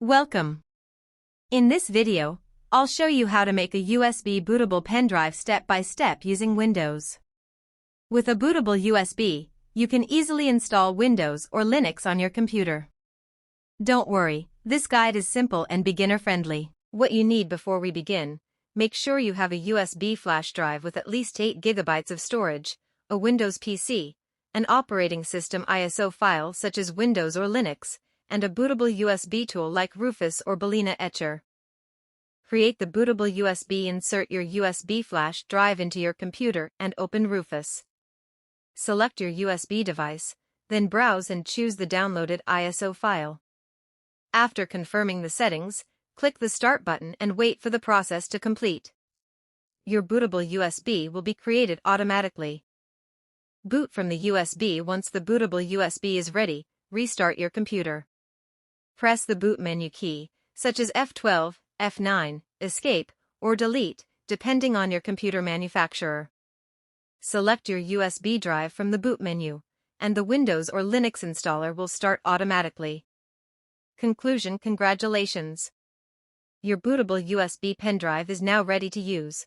Welcome. In this video, I'll show you how to make a USB bootable pendrive step by step using Windows. With a bootable USB, you can easily install Windows or Linux on your computer. Don't worry, this guide is simple and beginner-friendly. What you need before we begin: make sure you have a USB flash drive with at least 8 GB of storage, a Windows PC, an operating system ISO file such as Windows or Linux, and a bootable USB tool like Rufus or Balena Etcher. Create the bootable USB. Insert your USB flash drive into your computer and open Rufus. Select your USB device, then browse and choose the downloaded ISO file. After confirming the settings, click the Start button and wait for the process to complete. Your bootable USB will be created automatically. Boot from the USB. Once the bootable USB is ready, restart your computer. Press the boot menu key, such as F12, F9, Escape, or Delete, depending on your computer manufacturer. Select your USB drive from the boot menu, and the Windows or Linux installer will start automatically. Conclusion: congratulations! Your bootable USB pendrive is now ready to use.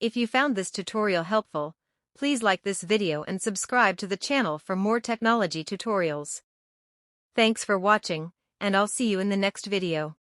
If you found this tutorial helpful, please like this video and subscribe to the channel for more technology tutorials. Thanks for watching, and I'll see you in the next video.